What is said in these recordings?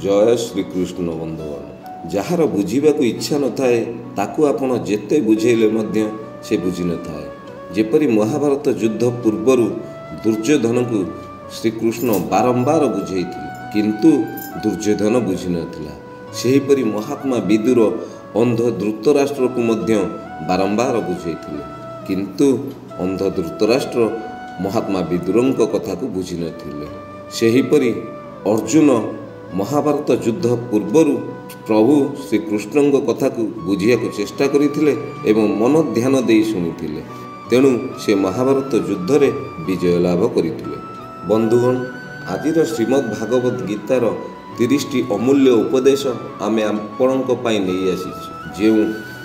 जय श्रीकृष्ण बंधुगण जार बुझा इच्छा न थाए ताकू आपण जेते बुझेले से बुझी न थाए। जेपरी महाभारत युद्ध पूर्वर दुर्योधन को श्रीकृष्ण बारंबार बुझे किंतु दुर्योधन बुझी नथिला। सेहीपरि महात्मा विदुर अंध धृतराष्ट्र को मध्य बारंबार बुझेइथिले किंतु अंध धृतराष्ट्र महात्मा विदुरंक कथा को बुझी नथिले। सेहीपरि अर्जुन महाभारत युद्ध पूर्वर प्रभु श्रीकृष्ण कथा को बुझिया को चेष्टा करथिले एवं मन ध्यान दे शुणिथिले। तेणु से महाभारत युद्ध रे विजय लाभ करथिले। बंधुगण आजिर श्रीमद् भागवत गीतार 30टी अमूल्य उपदेश आमे आपणक पई नहीं आसीछु। जे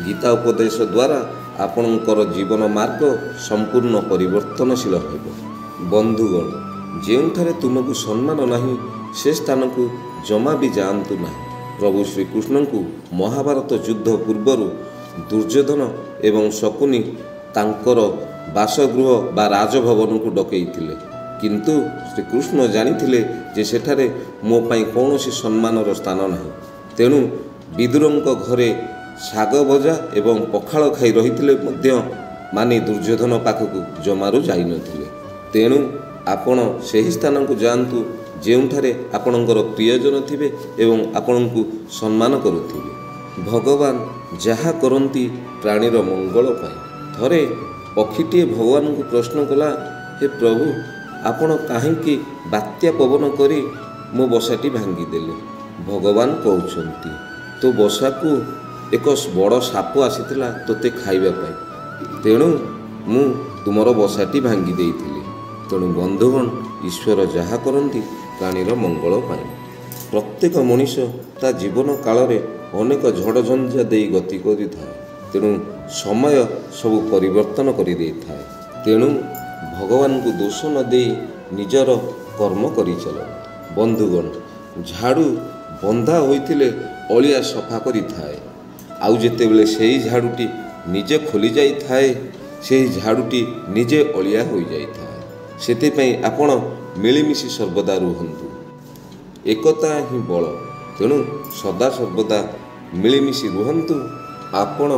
गीता उपदेश द्वारा आपणकर जीवन मार्ग संपूर्ण परिवर्तनशील हेबो। बंधुगण जेउठारे तुमको सम्मान नहीं से स्थान को जमा भी जानतु ना। प्रभु श्रीकृष्ण को महाभारत युद्ध पूर्वर दुर्योधन एवं शकुनी तांकर बासगृह बा राजभवन को डकईथिले किंतु श्रीकृष्ण जानिथिले जे सेठारे मो पई कौनसी सम्मानर स्थान नहीं। तेणु विदुरंक घरे शाग भजा एवं पखाल खाई रहिथिले मध्य मानी दुर्योधन पाखक जमारू जाई नथिले। तेणु आपण सेही स्थान को जानतु जेउठारे आपणकर प्रियजन थिबे एवं आपणको सम्मान करुथिबे। भगवान जहा करंती प्राणीर मंगल पाई। थरे पक्षीटीए भगवान को प्रश्न कला, हे प्रभु आपण काहेकि बात्या पवन करी मो बसाटी भांगी देले। भगवान कहउछंती तो बसा को एक बड़ साप आसीथिला तोते खाइबा पाई, तेणु मु तुमर बसाटी भांगी देइथिली। तेणु बंधुगण ईश्वर जहा करंती प्राणीर मंगल पाई। प्रत्येक मनीष ता जीवन काल रे अनेक झड़ झंझा दे गति करि थाए। तेणु समय सब परिवर्तन करि दे थाए। तेणु भगवान को दोष न दे निजर कर्म करि चल। बंधुगण झाड़ू बंधा होइतिले अलिया सफा करि थाए। आउ जेतेबेले सेही झाड़ूटी निजे खोली जाई थाए सेही झाड़ूटी निजे अलिया होई जाई थाए। सेतिपई आपण मिलिमिशि सर्वदा रुहंतु। एकता ही बल। तेणु सदा सर्वदा मिलिमिशि रुहंतु। आपण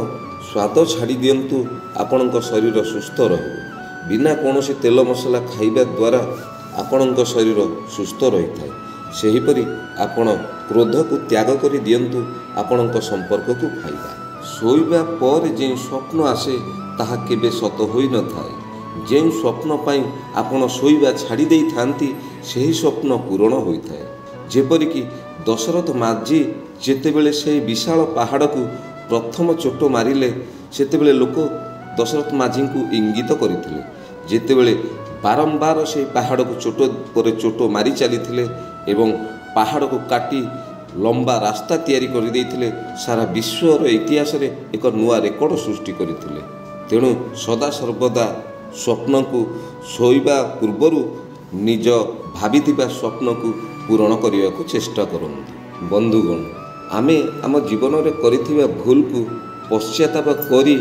स्वाद छाड़ी दियंतु। आपणक शरीर सुस्थ रहिबो। बिना कोनोसी तेल मसला खाइबा द्वारा आपणक शरीर सुस्थ रही थाए। सेहीपरि आपण क्रोध को त्याग करि दियंतु। आपणक संपर्क को फायदा। सोइबा पर जे स्वप्न आसे ताहा केबे सत होई न थाए। जे स्वप्न पाई आपण सोइबा छाड़ी देई थांती सेही स्वप्न पूरण होई थाए। जेपरिक दशरथ माझी जेतेबेले से विशाल पहाड़ को प्रथम चोट मारिले सेतेबेले लोक दशरथ माझी को इंगित करथिले। जेतेबेले बारंबार से पहाड़ को चोट पर चोट मारी चलीथिले एवं पहाड़ को काटी लंबा रास्ता तैयारी कर देइथिले सारा विश्वर इतिहास रे एक नुआ रेकर्ड सृष्टि करथिले। तेणु सदा सर्वदा स्वप्न को सोइबा पूर्वर निज भाविथिबा स्वप्न को पूरण करने को चेष्टा करंतु। बंधुगण आमे आम जीवन में करिथिबा भूल को पश्चाताप करी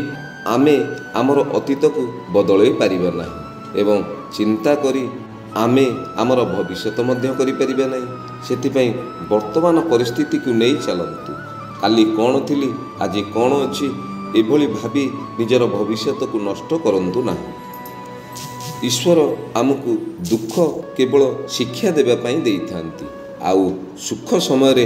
आमे आमर अतीत को बदलई पारिबा नाही एवं चिंता करी आमे आमर भविष्यत मध्य करि परिबा नाही। सेतिपई वर्तमान परिस्थिति को नहीं चलंतु। काली कौन थिली आज कौन अछि एभली भाबी निजर भविष्यत को नष्ट करंतु नाही। ईश्वर आमको दुख केवल शिक्षा देबा पई देई थांती आउ सुख समय रे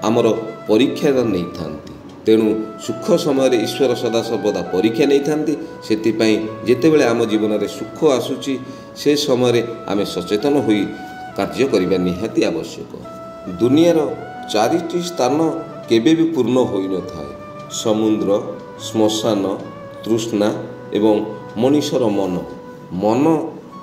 आमर परीक्षा नहीं थांती। तेणु सुख समय ईश्वर सदा सर्वदा परीक्षा नहीं थांती। सेति पई जेतेबेले आम जीवन रे सुख आसुची से समय आमे सचेतन होई कार्य करिबा निहाती आवश्यक। दुनियार 4टी स्थान केबे भी पूर्ण होई न थाए। समुद्र, श्मशान, तृष्णा एवं मनुष्यर मन। मन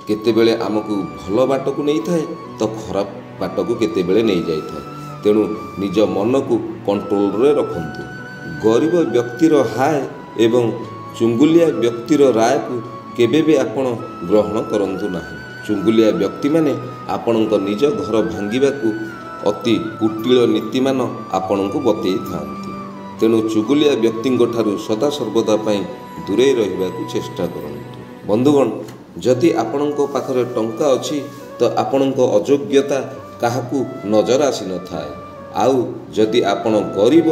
केतेबेले आमको भल बाट को नहीं थाए तो खराब बाट को केतेबेले नहीं जाई थाए। तेणु निज मन को कंट्रोल रे रखंतु। गरीब व्यक्तिर हाय एवं चुंगुलिया व्यक्तिर राय को केबे भी आपण ग्रहण करंतु नाही। चुंगुलिया व्यक्ति माने आपणक निज घर भांगिबा को अति कुटिल नीतिमान आपणको बतई थांती। तेणु चुगुलिया व्यक्तिंक ठारू सदा सर्वदा पई दूरे रहिबा को चेष्टा करंतु। बंधुगण जदि आपणक पाखरे टंका अछि तो आपणक अयोग्यता काहाकू नजर आसी न थाए। ଆଉ ଯଦି ଆପଣ ଗରିବ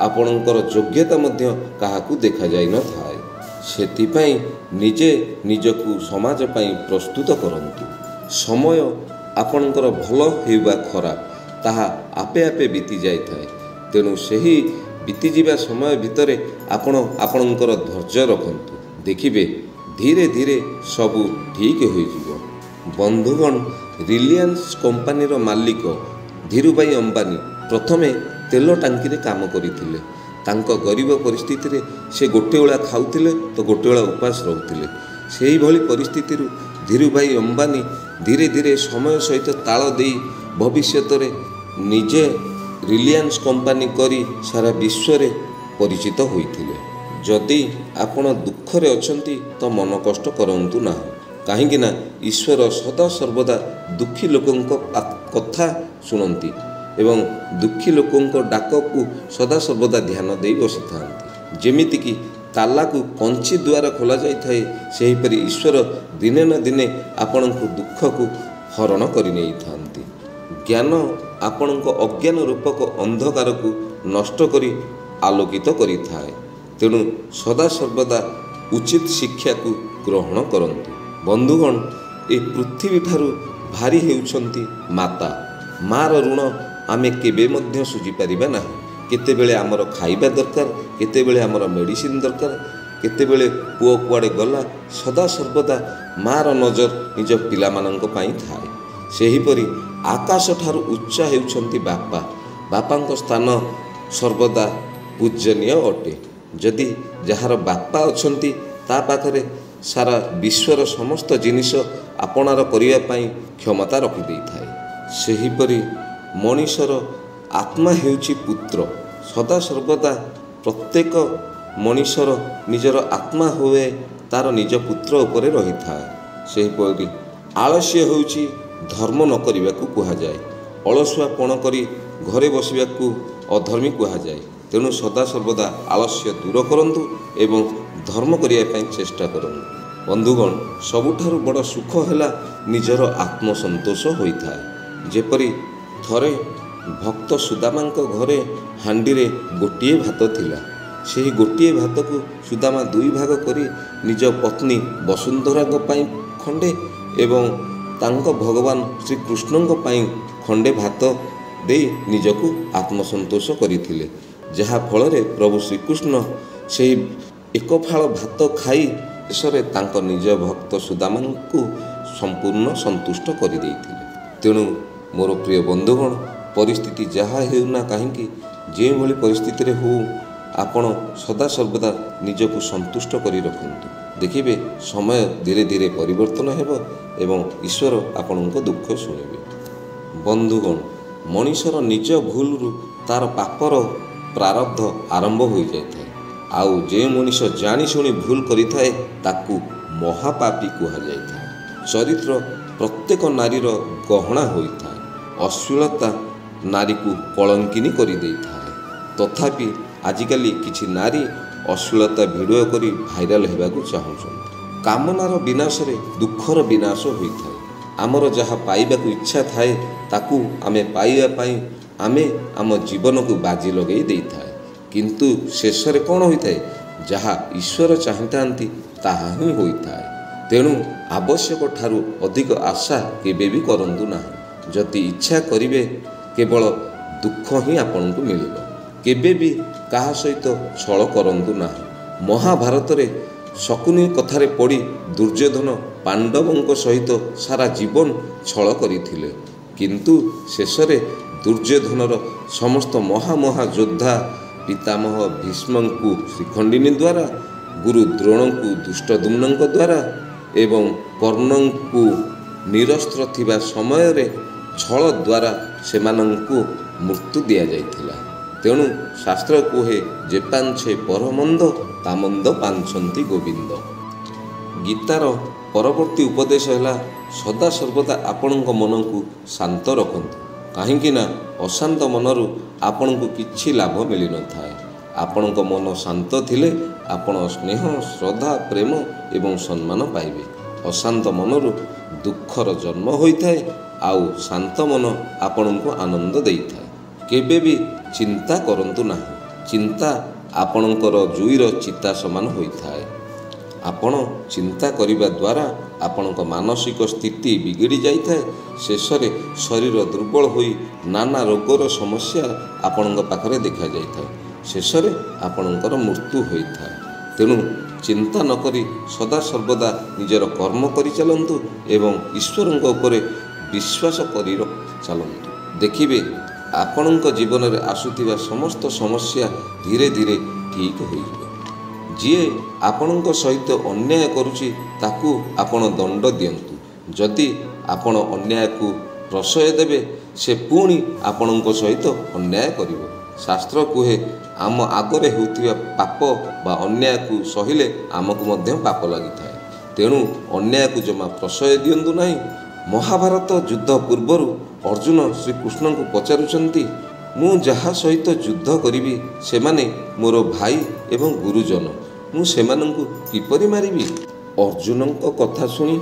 ଆପଣଙ୍କର ଯୋଗ୍ୟତା ମଧ୍ୟ କାହାକୁ ଦେଖାଯାଇନଥାଏ। ସେଥିପାଇଁ ନିଜେ ନିଜକୁ ସମାଜ ପାଇଁ ପ୍ରସ୍ତୁତ କରନ୍ତୁ। ସମୟ ଆପଣଙ୍କର ଭଲ ହେଉ ବା ଖରାପ ତାହା ଆପେ ଆପେ ବିତି ଯାଇଥାଏ। ତେଣୁ ସେହି ବିତିଯିବା ସମୟ ଭିତରେ ଆପଣ ଆପଣଙ୍କର ଧୈର୍ଯ୍ୟ ରଖନ୍ତୁ। ଦେଖିବେ ଧୀରେ ଧୀରେ ସବୁ ଠିକ୍ ହୋଇଯିବ। ବନ୍ଧୁଗଣ, ରିଲାଏନ୍ସ କମ୍ପାନୀର ମାଲିକ ଧୀରୁଭାଇ ଅମ୍ବାନୀ ପ୍ରଥମେ ତେଲ ଟାଙ୍କିରେ କାମ କରିଥିଲେ। ତାଙ୍କ ଗରିବ ପରିସ୍ଥିତିରେ ସେ ଗୋଟେ ବେଳା ଖାଉଥିଲେ ତ ଗୋଟେ ବେଳା ଉପାସ ରହୁଥିଲେ। ସେହିଭଳି ପରିସ୍ଥିତିରୁ ଧୀରୁଭାଇ ଅମ୍ବାନୀ ଧୀରେ ଧୀରେ ସମୟ ସହିତ ତାଳ ଦେଇ ଭବିଷ୍ୟତରେ ନିଜେ ରିଲାଏନ୍ସ କମ୍ପାନୀ କରି ସାରା ବିଶ୍ୱରେ ପରିଚିତ ହୋଇଥିଲେ। ଯଦି ଆପଣ ଦୁଃଖରେ ଅଛନ୍ତି ତ ମନ କଷ୍ଟ କରନ୍ତୁ ନାହିଁ, କାହିଁକି ନା ଈଶ୍ୱର ସଦାସର୍ବଦା ଦୁଃଖୀ ଲୋକଙ୍କ କଥା ଶୁଣନ୍ତି ଏବଂ ଦୁଃଖୀ ଲୋକଙ୍କ ଡାକକୁ ସଦାସର୍ବଦା ଧ୍ୟାନ ଦେଇ ବସିଥାନ୍ତି। ଯେମିତିକି ତାଲାକୁ କଞ୍ଚି ଦ୍ୱାରା ଖୋଲାଯାଇଥାଏ, ସେହିପରି ଈଶ୍ୱର ଦିନେ ନା ଦିନେ ଆପଣଙ୍କ ଦୁଃଖକୁ ହରଣ କରି ନେଇଥାନ୍ତି। ଜ୍ଞାନ ଆପଣଙ୍କ ଅଜ୍ଞାନ ରୂପକ ଅନ୍ଧକାରକୁ ନଷ୍ଟ କରି ଆଲୋକିତ କରିଥାଏ। ତେଣୁ ସଦାସର୍ବଦା ଉଚିତ ଶିକ୍ଷାକୁ ଗ୍ରହଣ କରନ୍ତୁ। ବନ୍ଧୁଗଣ, ଏ ପୃଥିବୀଠାରୁ ଭାରି ହେଉଛନ୍ତି ମାତା। ମାର ଋଣ ଆମେ କେବେ ମଧ୍ୟ ଶୁଝିପାରିବା ନାହିଁ। କେତେବେଳେ ଆମର ଖାଇବା ଦରକାର, କେତେବେଳେ ଆମର ମେଡ଼ିସିନ ଦରକାର, କେତେବେଳେ ପୁଅ କୁଆଡ଼େ ଗଲା, ସଦାସର୍ବଦା ମାର ନଜର ନିଜ ପିଲାମାନଙ୍କ ପାଇଁ ଥାଏ। ସେହିପରି ଆକାଶଠାରୁ ଉଚ୍ଚା ହେଉଛନ୍ତି ବାପା। ବାପାଙ୍କ ସ୍ଥାନ ସର୍ବଦା ପୂଜନୀୟ ଅଟେ। ଯଦି ଯାହାର ବାପା ଅଛନ୍ତି ତା ପାଖରେ ସାରା ବିଶ୍ୱର ସମସ୍ତ ଜିନିଷ ଆପଣାର କରିବା ପାଇଁ କ୍ଷମତା ରଖିଦେଇଥାଏ। ସେହିପରି ମଣିଷର ଆତ୍ମା ହେଉଛି ପୁତ୍ର। ସଦାସର୍ବଦା ପ୍ରତ୍ୟେକ ମଣିଷର ନିଜର ଆତ୍ମା ହୁଏ ତାର ନିଜ ପୁତ୍ର ଉପରେ ରହିଥାଏ। ସେହିପରି ଆଳସ୍ୟ ହେଉଛି ଧର୍ମ ନ କରିବାକୁ କୁହାଯାଏ। ଅଳସୁଆପଣ କରି ଘରେ ବସିବାକୁ ଅଧର୍ମୀ କୁହାଯାଏ। ତେଣୁ ସଦାସର୍ବଦା ଆଳସ୍ୟ ଦୂର କରନ୍ତୁ ଏବଂ ଧର୍ମ କରିବା ପାଇଁ ଚେଷ୍ଟା କରନ୍ତୁ। ବନ୍ଧୁଗଣ, ସବୁଠାରୁ ବଡ଼ ସୁଖ ହେଲା ନିଜର ଆତ୍ମସନ୍ତୋଷ ହୋଇଥାଏ। ଯେପରି ଥରେ ଭକ୍ତ ସୁଦାମାଙ୍କ ଘରେ ହାଣ୍ଡିରେ ଗୋଟିଏ ଭାତ ଥିଲା। ସେହି ଗୋଟିଏ ଭାତକୁ ସୁଦାମା ଦୁଇ ଭାଗ କରି ନିଜ ପତ୍ନୀ ବସୁନ୍ଧରାଙ୍କ ପାଇଁ ଖଣ୍ଡେ ଏବଂ ତାଙ୍କ ଭଗବାନ ଶ୍ରୀକୃଷ୍ଣଙ୍କ ପାଇଁ ଖଣ୍ଡେ ଭାତ ଦେଇ ନିଜକୁ ଆତ୍ମସନ୍ତୋଷ କରିଥିଲେ। ଯାହା ଫଳରେ ପ୍ରଭୁ ଶ୍ରୀକୃଷ୍ଣ ସେହି ଏକ ଫାଳ ଭାତ ଖାଇ ଶେଷରେ ତାଙ୍କ ନିଜ ଭକ୍ତ ସୁଦାମାଙ୍କୁ ସମ୍ପୂର୍ଣ୍ଣ ସନ୍ତୁଷ୍ଟ କରିଦେଇଥିଲେ। ତେଣୁ ମୋର ପ୍ରିୟ ବନ୍ଧୁଗଣ, ପରିସ୍ଥିତି ଯାହା ହେଉନା କାହିଁକି, ଯେଉଁଭଳି ପରିସ୍ଥିତିରେ ହେଉ, ଆପଣ ସଦାସର୍ବଦା ନିଜକୁ ସନ୍ତୁଷ୍ଟ କରି ରଖନ୍ତୁ। ଦେଖିବେ ସମୟ ଧୀରେ ଧୀରେ ପରିବର୍ତ୍ତନ ହେବ ଏବଂ ଈଶ୍ୱର ଆପଣଙ୍କ ଦୁଃଖ ଶୁଣିବେ। ବନ୍ଧୁଗଣ, ମଣିଷର ନିଜ ଭୁଲରୁ ତାର ପାପର ପ୍ରାରବ୍ଧ ଆରମ୍ଭ ହୋଇଯାଇଥାଏ। ଆଉ ଯେଉଁ ମଣିଷ ଜାଣିଶୁଣି ଭୁଲ କରିଥାଏ ତାକୁ ମହାପାପୀ କୁହାଯାଇଥାଏ। ଚରିତ୍ର ପ୍ରତ୍ୟେକ ନାରୀର ଗହଣା ହୋଇଥାଏ। ଅଶ୍ଳୀଳତା ନାରୀକୁ କଳଙ୍କିନୀ କରିଦେଇଥାଏ। ତଥାପି ଆଜିକାଲି କିଛି ନାରୀ ଅଶ୍ଳୀଳତା ଭିଡ଼ିଓ କରି ଭାଇରାଲ ହେବାକୁ ଚାହୁଁଛନ୍ତି। କାମନାର ବିନାଶରେ ଦୁଃଖର ବିନାଶ ହୋଇଥାଏ। ଆମର ଯାହା ପାଇବାକୁ ଇଚ୍ଛା ଥାଏ ତାକୁ ଆମେ ପାଇବା ପାଇଁ ଆମେ ଆମ ଜୀବନକୁ ବାଜି ଲଗାଇ ଦେଇଥାଏ। କିନ୍ତୁ ଶେଷରେ କ'ଣ ହୋଇଥାଏ? ଯାହା ଈଶ୍ୱର ଚାହିଁଥାନ୍ତି ତାହା ହିଁ ହୋଇଥାଏ। ତେଣୁ ଆବଶ୍ୟକ ଠାରୁ ଅଧିକ ଆଶା କେବେ ବି କରନ୍ତୁ ନାହିଁ। ଯଦି ଇଚ୍ଛା କରିବେ କେବଳ ଦୁଃଖ ହିଁ ଆପଣଙ୍କୁ ମିଳିବ। କେବେ ବି କାହା ସହିତ ଛଳ କରନ୍ତୁ ନାହିଁ। ମହାଭାରତରେ ଶକୁନି କଥାରେ ପଡ଼ି ଦୁର୍ଯ୍ୟୋଧନ ପାଣ୍ଡବଙ୍କ ସହିତ ସାରା ଜୀବନ ଛଳ କରିଥିଲେ। କିନ୍ତୁ ଶେଷରେ ଦୁର୍ଯ୍ୟୋଧନର ସମସ୍ତ ମହା ଯୋଦ୍ଧା ପିତାମହ ଭୀଷ୍ମଙ୍କୁ ଶ୍ରୀଖଣ୍ଡିନୀ ଦ୍ୱାରା, ଗୁରୁ ଦ୍ରୋଣଙ୍କୁ ଧୃଷ୍ଟଦ୍ୟୁମ୍ନଙ୍କ ଦ୍ୱାରା ଏବଂ କର୍ଣ୍ଣଙ୍କୁ ନିରସ୍ତ୍ର ଥିବା ସମୟରେ ଛଳ ଦ୍ୱାରା ସେମାନଙ୍କୁ ମୃତ୍ୟୁ ଦିଆଯାଇଥିଲା। ତେଣୁ ଶାସ୍ତ୍ର କୁହେ, ଯେ ପାଞ୍ଚେ ପରମନ୍ଦ ତାମନ୍ଦ ପାଞ୍ଚନ୍ତି ଗୋବିନ୍ଦ। ଗୀତାର ପରବର୍ତ୍ତୀ ଉପଦେଶ ହେଲା, ସଦାସର୍ବଦା ଆପଣଙ୍କ ମନକୁ ଶାନ୍ତ ରଖନ୍ତୁ, କାହିଁକି ନା ଅଶାନ୍ତ ମନରୁ ଆପଣଙ୍କୁ କିଛି ଲାଭ ମିଳିନଥାଏ। ଆପଣଙ୍କ ମନ ଶାନ୍ତ ଥିଲେ ଆପଣ ସ୍ନେହ, ଶ୍ରଦ୍ଧା, ପ୍ରେମ ଏବଂ ସମ୍ମାନ ପାଇବେ। ଅଶାନ୍ତ ମନରୁ ଦୁଃଖର ଜନ୍ମ ହୋଇଥାଏ, ଆଉ ଶାନ୍ତ ମନ ଆପଣଙ୍କୁ ଆନନ୍ଦ ଦେଇଥାଏ। କେବେ ବି ଚିନ୍ତା କରନ୍ତୁ ନାହିଁ। ଚିନ୍ତା ଆପଣଙ୍କର ଜୁଇର ଚିତା ସମାନ ହୋଇଥାଏ। ଆପଣ ଚିନ୍ତା କରିବା ଦ୍ୱାରା ଆପଣଙ୍କ ମାନସିକ ସ୍ଥିତି ବିଗିଡ଼ି ଯାଇଥାଏ। ଶେଷରେ ଶରୀର ଦୁର୍ବଳ ହୋଇ ନାନା ରୋଗର ସମସ୍ୟା ଆପଣଙ୍କ ପାଖରେ ଦେଖାଯାଇଥାଏ। ଶେଷରେ ଆପଣଙ୍କର ମୃତ୍ୟୁ ହୋଇଥାଏ। ତେଣୁ ଚିନ୍ତା ନ କରି ସଦାସର୍ବଦା ନିଜର କର୍ମ କରିଚାଲନ୍ତୁ ଏବଂ ଈଶ୍ୱରଙ୍କ ଉପରେ ବିଶ୍ୱାସ କରି ଚାଲନ୍ତୁ। ଦେଖିବେ ଆପଣଙ୍କ ଜୀବନରେ ଆସୁଥିବା ସମସ୍ତ ସମସ୍ୟା ଧୀରେ ଧୀରେ ଠିକ୍ ହୋଇଯିବ। ଯିଏ ଆପଣଙ୍କ ସହିତ ଅନ୍ୟାୟ କରୁଛି ତାକୁ ଆପଣ ଦଣ୍ଡ ଦିଅନ୍ତୁ। ଯଦି ଆପଣ ଅନ୍ୟାୟକୁ ପ୍ରଶ୍ରୟ ଦେବେ ସେ ପୁଣି ଆପଣଙ୍କ ସହିତ ଅନ୍ୟାୟ କରିବ। ଶାସ୍ତ୍ର କୁହେ ଆମ ଆଗରେ ହେଉଥିବା ପାପ ବା ଅନ୍ୟାୟକୁ ସହିଲେ ଆମକୁ ମଧ୍ୟ ପାପ ଲାଗିଥାଏ। ତେଣୁ ଅନ୍ୟାୟକୁ ଜମା ପ୍ରଶ୍ରୟ ଦିଅନ୍ତୁ ନାହିଁ। ମହାଭାରତ ଯୁଦ୍ଧ ପୂର୍ବରୁ ଅର୍ଜୁନ ଶ୍ରୀକୃଷ୍ଣଙ୍କୁ ପଚାରୁଛନ୍ତି, ମୁଁ ଯାହା ସହିତ ଯୁଦ୍ଧ କରିବି ସେମାନେ ମୋର ଭାଇ ଏବଂ ଗୁରୁଜନ, ମୁଁ ସେମାନଙ୍କୁ କିପରି ମାରିବି? ଅର୍ଜୁନଙ୍କ କଥା ଶୁଣି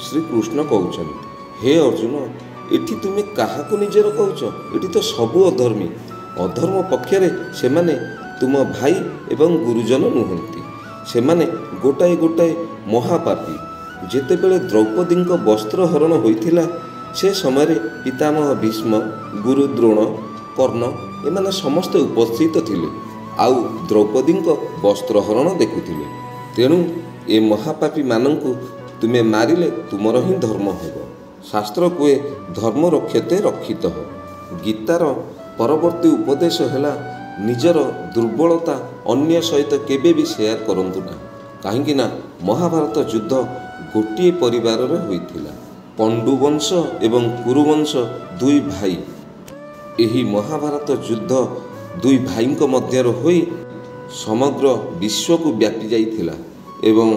ଶ୍ରୀକୃଷ୍ଣ କହୁଛନ୍ତି, ହେ ଅର୍ଜୁନ, ଏଠି ତୁମେ କାହାକୁ ନିଜର କହୁଛ? ଏଠି ତ ସବୁ ଅଧର୍ମୀ। ଅଧର୍ମ ପକ୍ଷରେ ସେମାନେ ତୁମ ଭାଇ ଏବଂ ଗୁରୁଜନ ନୁହନ୍ତି। ସେମାନେ ଗୋଟାଏ ଗୋଟାଏ ମହାପାପୀ। ଯେତେବେଳେ ଦ୍ରୌପଦୀଙ୍କ ବସ୍ତ୍ର ହରଣ ହୋଇଥିଲା ସେ ସମୟରେ ପିତାମହ ଭୀଷ୍ମ, ଗୁରୁ ଦ୍ରୋଣ, କର୍ଣ୍ଣ ଏମାନେ ସମସ୍ତେ ଉପସ୍ଥିତ ଥିଲେ ଆଉ ଦ୍ରୌପଦୀଙ୍କ ବସ୍ତ୍ରହରଣ ଦେଖୁଥିଲେ। ତେଣୁ ଏ ମହାପାପୀମାନଙ୍କୁ ତୁମେ ମାରିଲେ ତୁମର ହିଁ ଧର୍ମ ହେବ। ଶାସ୍ତ୍ର କୁହେ ଧର୍ମ ରକ୍ଷତେ ରକ୍ଷିତଃ। ଗୀତାର ପରବର୍ତ୍ତୀ ଉପଦେଶ ହେଲା ନିଜର ଦୁର୍ବଳତା ଅନ୍ୟ ସହିତ କେବେ ବି ସେୟାର କରନ୍ତୁ ନାହିଁ। କାହିଁକି ନା ମହାଭାରତ ଯୁଦ୍ଧ ଗୋଟିଏ ପରିବାରରେ ହୋଇଥିଲା। ପଣ୍ଡୁବଂଶ ଏବଂ କୁରୁବଂଶ ଦୁଇ ଭାଇ। ଏହି ମହାଭାରତ ଯୁଦ୍ଧ ଦୁଇ ଭାଇଙ୍କ ମଧ୍ୟରେ ହୋଇ ସମଗ୍ର ବିଶ୍ୱକୁ ବ୍ୟାପି ଯାଇଥିଲା ଏବଂ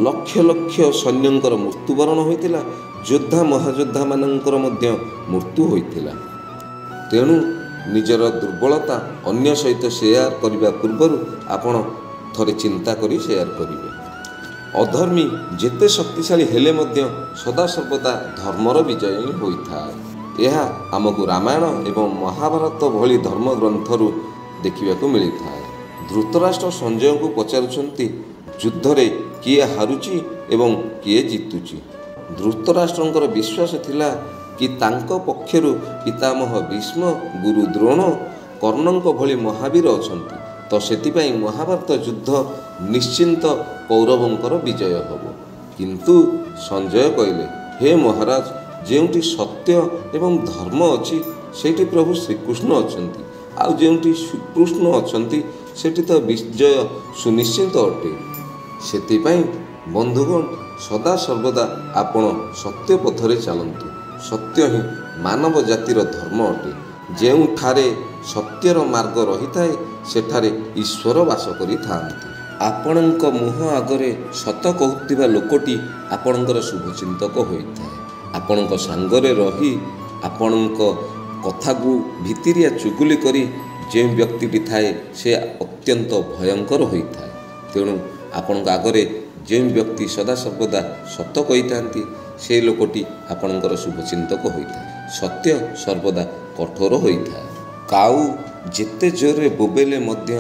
ଲକ୍ଷ ଲକ୍ଷ ସୈନ୍ୟଙ୍କର ମୃତ୍ୟୁବରଣ ହୋଇଥିଲା। ଯୋଦ୍ଧା ମହାଯୋଦ୍ଧାମାନଙ୍କର ମଧ୍ୟ ମୃତ୍ୟୁ ହୋଇଥିଲା। ତେଣୁ ନିଜର ଦୁର୍ବଳତା ଅନ୍ୟ ସହିତ ସେୟାର କରିବା ପୂର୍ବରୁ ଆପଣ ଥରେ ଚିନ୍ତା କରି ସେୟାର କରିବେ। ଅଧର୍ମୀ ଯେତେ ଶକ୍ତିଶାଳୀ ହେଲେ ମଧ୍ୟ ସଦାସର୍ବଦା ଧର୍ମର ବିଜୟ ହିଁ ହୋଇଥାଏ। ଏହା ଆମକୁ ରାମାୟଣ ଏବଂ ମହାଭାରତ ଭଳି ଧର୍ମଗ୍ରନ୍ଥରୁ ଦେଖିବାକୁ ମିଳିଥାଏ। ଧୃତରାଷ୍ଟ୍ର ସଞ୍ଜୟଙ୍କୁ ପଚାରୁଛନ୍ତି, ଯୁଦ୍ଧରେ କିଏ ହାରୁଛି ଏବଂ କିଏ ଜିତୁଛି? ଧୃତରାଷ୍ଟ୍ରଙ୍କର ବିଶ୍ୱାସ ଥିଲା କି ତାଙ୍କ ପକ୍ଷରୁ ପିତାମହ ଭୀଷ୍ମ, ଗୁରୁ ଦ୍ରୋଣ, କର୍ଣ୍ଣଙ୍କ ଭଳି ମହାବୀର ଅଛନ୍ତି। ତ ସେଥିପାଇଁ ମହାଭାରତ ଯୁଦ୍ଧ ନିଶ୍ଚିନ୍ତ କୌରବଙ୍କର ବିଜୟ ହେବ। କିନ୍ତୁ ସଞ୍ଜୟ କହିଲେ, ହେ ମହାରାଜ, ଯେଉଁଠି ସତ୍ୟ ଏବଂ ଧର୍ମ ଅଛି ସେଇଠି ପ୍ରଭୁ ଶ୍ରୀକୃଷ୍ଣ ଅଛନ୍ତି, ଆଉ ଯେଉଁଠି ଶ୍ରୀକୃଷ୍ଣ ଅଛନ୍ତି ସେଠି ତ ବିଜୟ ସୁନିଶ୍ଚିତ ଅଟେ। ସେଥିପାଇଁ ବନ୍ଧୁଗଣ ସଦାସର୍ବଦା ଆପଣ ସତ୍ୟ ପଥରେ ଚାଲନ୍ତୁ। ସତ୍ୟ ହିଁ ମାନବ ଜାତିର ଧର୍ମ ଅଟେ। ଯେଉଁଠାରେ ସତ୍ୟର ମାର୍ଗ ରହିଥାଏ ସେଠାରେ ଈଶ୍ୱର ବାସ କରିଥାନ୍ତି। ଆପଣଙ୍କ ମୁହଁ ଆଗରେ ସତ କହୁଥିବା ଲୋକଟି ଆପଣଙ୍କର ଶୁଭଚିନ୍ତକ ହୋଇଥାଏ। ଆପଣଙ୍କ ସାଙ୍ଗରେ ରହି ଆପଣଙ୍କ କଥାକୁ ଭିତିରିଆ ଚୁଗୁଲି କରି ଯେଉଁ ବ୍ୟକ୍ତିଟି ଥାଏ ସେ ଅତ୍ୟନ୍ତ ଭୟଙ୍କର ହୋଇଥାଏ। ତେଣୁ ଆପଣଙ୍କ ଆଗରେ ଯେଉଁ ବ୍ୟକ୍ତି ସଦାସର୍ବଦା ସତ କହିଥାନ୍ତି ସେ ଲୋକଟି ଆପଣଙ୍କର ଶୁଭଚିନ୍ତକ ହୋଇଥାଏ। ସତ୍ୟ ସର୍ବଦା କଠୋର ହୋଇଥାଏ। କାଉ ଯେତେ ଜୋରରେ ବୋବେଇଲେ ମଧ୍ୟ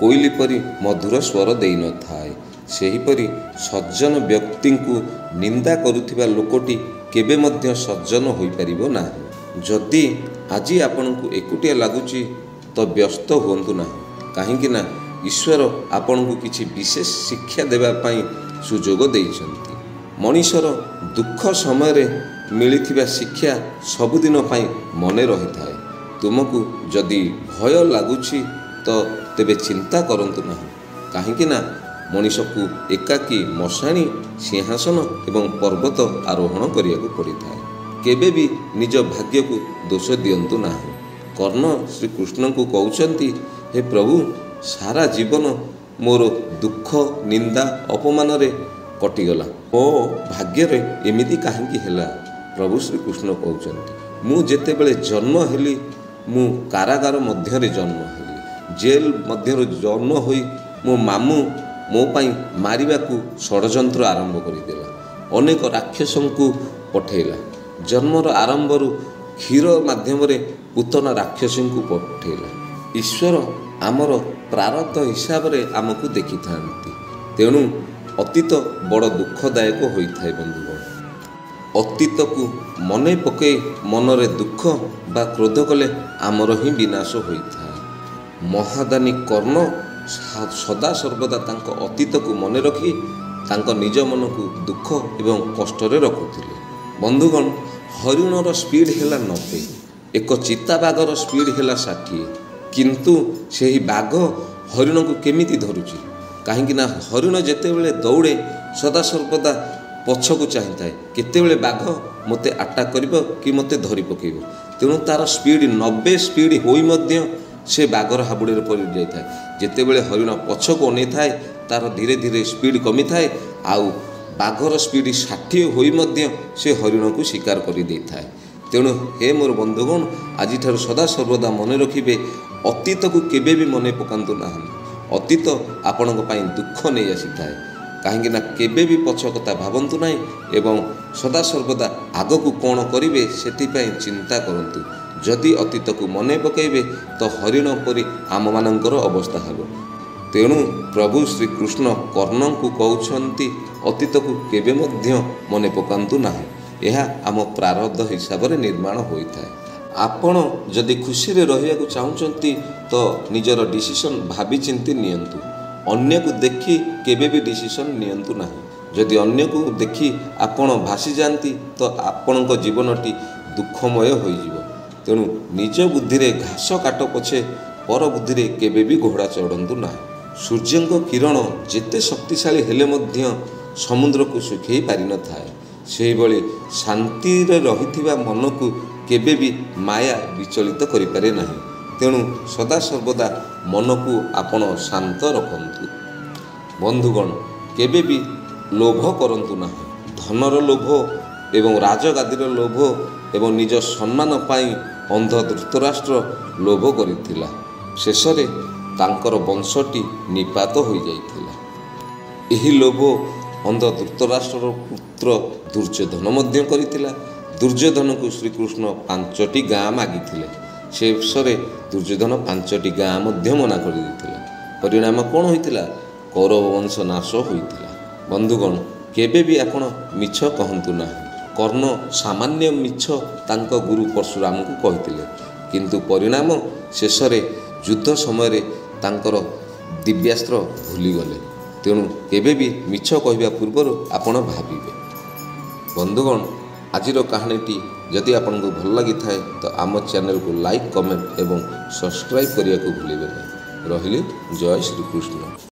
କୋଇଲି ପରି ମଧୁର ସ୍ୱର ଦେଇନଥାଏ। ସେହିପରି ସଜ୍ଜନ ବ୍ୟକ୍ତିଙ୍କୁ ନିନ୍ଦା କରୁଥିବା ଲୋକଟି କେବେ ମଧ୍ୟ ସଜ୍ଜନ ହୋଇପାରିବ ନାହିଁ। ଯଦି ଆଜି ଆପଣଙ୍କୁ ଏକୁଟିଆ ଲାଗୁଛି ତ ବ୍ୟସ୍ତ ହୁଅନ୍ତୁ ନାହିଁ। କାହିଁକି ନା ଈଶ୍ୱର ଆପଣଙ୍କୁ କିଛି ବିଶେଷ ଶିକ୍ଷା ଦେବା ପାଇଁ ସୁଯୋଗ ଦେଇଛନ୍ତି। ମଣିଷର ଦୁଃଖ ସମୟରେ ମିଳିଥିବା ଶିକ୍ଷା ସବୁଦିନ ପାଇଁ ମନେ ରହିଥାଏ। ତୁମକୁ ଯଦି ଭୟ ଲାଗୁଛି ତ ତେବେ ଚିନ୍ତା କରନ୍ତୁ ନାହିଁ। କାହିଁକି ନା ମଣିଷକୁ ଏକାକୀ ମଶାଣି, ସିଂହାସନ ଏବଂ ପର୍ବତ ଆରୋହଣ କରିବାକୁ ପଡ଼ିଥାଏ। କେବେ ବି ନିଜ ଭାଗ୍ୟକୁ ଦୋଷ ଦିଅନ୍ତୁ ନାହିଁ। କର୍ଣ୍ଣ ଶ୍ରୀକୃଷ୍ଣଙ୍କୁ କହୁଛନ୍ତି, ହେ ପ୍ରଭୁ, ସାରା ଜୀବନ ମୋର ଦୁଃଖ, ନିନ୍ଦା, ଅପମାନରେ କଟିଗଲା। ମୋ ଭାଗ୍ୟରେ ଏମିତି କାହିଁକି ହେଲା? ପ୍ରଭୁ ଶ୍ରୀକୃଷ୍ଣ କହୁଛନ୍ତି, ମୁଁ ଯେତେବେଳେ ଜନ୍ମ ହେଲି ମୁଁ କାରାଗାର ମଧ୍ୟରେ ଜନ୍ମ ହେଲି। ଜେଲ ମଧ୍ୟରୁ ଜନ୍ମ ହୋଇ ମୋ ମାମୁଁ ମୋ ପାଇଁ ମାରିବାକୁ ଷଡ଼ଯନ୍ତ୍ର ଆରମ୍ଭ କରିଦେଲା। ଅନେକ ରାକ୍ଷସଙ୍କୁ ପଠେଇଲା। ଜନ୍ମର ଆରମ୍ଭରୁ କ୍ଷୀର ମାଧ୍ୟମରେ ପୂତନା ରାକ୍ଷସୀଙ୍କୁ ପଠେଇଲା। ଈଶ୍ୱର ଆମର ପ୍ରାରବ୍ଧ ହିସାବରେ ଆମକୁ ଦେଖିଥାନ୍ତି। ତେଣୁ ଅତୀତ ବଡ଼ ଦୁଃଖଦାୟକ ହୋଇଥାଏ ବନ୍ଧୁଗଣ। ଅତୀତକୁ ମନେ ପକାଇ ମନରେ ଦୁଃଖ ବା କ୍ରୋଧ କଲେ ଆମର ହିଁ ବିନାଶ ହୋଇଥାଏ। ମହାଦାନୀ କର୍ଣ୍ଣ ସଦାସର୍ବଦା ତାଙ୍କ ଅତୀତକୁ ମନେ ରଖି ତାଙ୍କ ନିଜ ମନକୁ ଦୁଃଖ ଏବଂ କଷ୍ଟରେ ରଖୁଥିଲେ। ବନ୍ଧୁଗଣ, ହରିଣର ସ୍ପିଡ଼ ହେଲା 90, ଏକ ଚିତାବାଘର ସ୍ପିଡ଼ ହେଲା 60। କିନ୍ତୁ ସେହି ବାଘ ହରିଣକୁ କେମିତି ଧରୁଛି? କାହିଁକି ନା ହରିଣ ଯେତେବେଳେ ଦୌଡ଼େ ସଦାସର୍ବଦା ପଛକୁ ଚାହିଁଥାଏ, କେତେବେଳେ ବାଘ ମୋତେ ଆଟାକ୍ କରିବ କି ମୋତେ ଧରି ପକାଇବ। ତେଣୁ ତା'ର ସ୍ପିଡ଼ 90 ସ୍ପିଡ଼ ହୋଇ ମଧ୍ୟ ସେ ବାଘର ହାବୁଡ଼ରେ ପଡ଼ିଯାଇଥାଏ। ଯେତେବେଳେ ହରିଣ ପଛକୁ ଅନେଇଥାଏ ତା'ର ଧୀରେ ଧୀରେ ସ୍ପିଡ଼ କମିଥାଏ, ଆଉ ବାଘର ସ୍ପିଡ଼ 60 ହୋଇ ମଧ୍ୟ ସେ ହରିଣକୁ ଶିକାର କରିଦେଇଥାଏ। ତେଣୁ ହେ ମୋର ବନ୍ଧୁଗଣ, ଆଜିଠାରୁ ସଦାସର୍ବଦା ମନେ ରଖିବେ, ଅତୀତକୁ କେବେ ବି ମନେ ପକାନ୍ତୁ ନାହିଁ। ଅତୀତ ଆପଣଙ୍କ ପାଇଁ ଦୁଃଖ ନେଇ ଆସିଥାଏ। କାହିଁକି ନା କେବେ ବି ପଛ କଥା ଭାବନ୍ତୁ ନାହିଁ ଏବଂ ସଦାସର୍ବଦା ଆଗକୁ କ'ଣ କରିବେ ସେଥିପାଇଁ ଚିନ୍ତା କରନ୍ତୁ। ଯଦି ଅତୀତକୁ ମନେ ପକାଇବେ ତ ହରିଣ ପରି ଆମମାନଙ୍କର ଅବସ୍ଥା ହେବ। ତେଣୁ ପ୍ରଭୁ ଶ୍ରୀକୃଷ୍ଣ କର୍ଣ୍ଣଙ୍କୁ କହୁଛନ୍ତି, ଅତୀତକୁ କେବେ ମଧ୍ୟ ମନେ ପକାନ୍ତୁ ନାହିଁ। ଏହା ଆମ ପ୍ରାରବ୍ଧ ହିସାବରେ ନିର୍ମାଣ ହୋଇଥାଏ। ଆପଣ ଯଦି ଖୁସିରେ ରହିବାକୁ ଚାହୁଁଛନ୍ତି ତ ନିଜର ଡିସିସନ୍ ଭାବିଚିନ୍ତି ନିଅନ୍ତୁ। ଅନ୍ୟକୁ ଦେଖି କେବେ ବି ଡିସିସନ୍ ନିଅନ୍ତୁ ନାହିଁ। ଯଦି ଅନ୍ୟକୁ ଦେଖି ଆପଣ ଭାସିଯାଆନ୍ତି ତ ଆପଣଙ୍କ ଜୀବନଟି ଦୁଃଖମୟ ହୋଇଯିବ। ତେଣୁ ନିଜ ବୁଦ୍ଧିରେ ଘାସ କାଟ ପଛେ ପର ବୁଦ୍ଧିରେ କେବେ ବି ଘୋଡ଼ା ଚଢ଼ନ୍ତୁ ନାହିଁ। ସୂର୍ଯ୍ୟଙ୍କ କିରଣ ଯେତେ ଶକ୍ତିଶାଳୀ ହେଲେ ମଧ୍ୟ ସମୁଦ୍ରକୁ ଶୁଖେଇ ପାରିନଥାଏ। ସେହିଭଳି ଶାନ୍ତିରେ ରହିଥିବା ମନକୁ କେବେ ବି ମାୟା ବିଚଳିତ କରିପାରେ ନାହିଁ। ତେଣୁ ସଦାସର୍ବଦା ମନକୁ ଆପଣ ଶାନ୍ତ ରଖନ୍ତୁ। ବନ୍ଧୁଗଣ, କେବେ ବି ଲୋଭ କରନ୍ତୁ ନାହିଁ। ଧନର ଲୋଭ ଏବଂ ରାଜଗାଦିର ଲୋଭ ଏବଂ ନିଜ ସମ୍ମାନ ପାଇଁ ଅନ୍ଧ ଧୃତରାଷ୍ଟ୍ର ଲୋଭ କରିଥିଲା। ଶେଷରେ ତାଙ୍କର ବଂଶଟି ନିପାତ ହୋଇଯାଇଥିଲା। ଏହି ଲୋଭ ଅନ୍ଧ ଧୃତରାଷ୍ଟ୍ରର ପୁତ୍ର ଦୁର୍ଯ୍ୟୋଧନ ମଧ୍ୟ କରିଥିଲା। ଦୁର୍ଯ୍ୟୋଧନକୁ ଶ୍ରୀକୃଷ୍ଣ 5ଟି ଗାଁ ମାଗିଥିଲେ। ଶେଷରେ ଦୁର୍ଯ୍ୟୋଧନ 5ଟି ଗାଁ ମଧ୍ୟ ମନା କରିଦେଇଥିଲା। ପରିଣାମ କ'ଣ ହୋଇଥିଲା? କୌରବ ବଂଶ ନାଶ ହୋଇଥିଲା। ବନ୍ଧୁଗଣ, କେବେ ବି ଆପଣ ମିଛ କହନ୍ତୁ ନାହିଁ। କର୍ଣ୍ଣ ସାମାନ୍ୟ ମିଛ ତାଙ୍କ ଗୁରୁ ପରଶୁରାମଙ୍କୁ କହିଥିଲେ, କିନ୍ତୁ ପରିଣାମ ଶେଷରେ ଯୁଦ୍ଧ ସମୟରେ ତାଙ୍କର ଦିବ୍ୟାସ୍ତ୍ର ଭୁଲିଗଲେ। ତେଣୁ କେବେ ବି ମିଛ କହିବା ପୂର୍ବରୁ ଆପଣ ଭାବିବେ। ବନ୍ଧୁଗଣ, ଆଜିର କାହାଣୀଟି ଯଦି ଆପଣଙ୍କୁ ଭଲ ଲାଗିଥାଏ ତ ଆମ ଚ୍ୟାନେଲକୁ ଲାଇକ୍, କମେଣ୍ଟ ଏବଂ ସବସ୍କ୍ରାଇବ୍ କରିବାକୁ ଭୁଲିବେ ନାହିଁ। ରହିଲି, ଜୟ ଶ୍ରୀକୃଷ୍ଣ।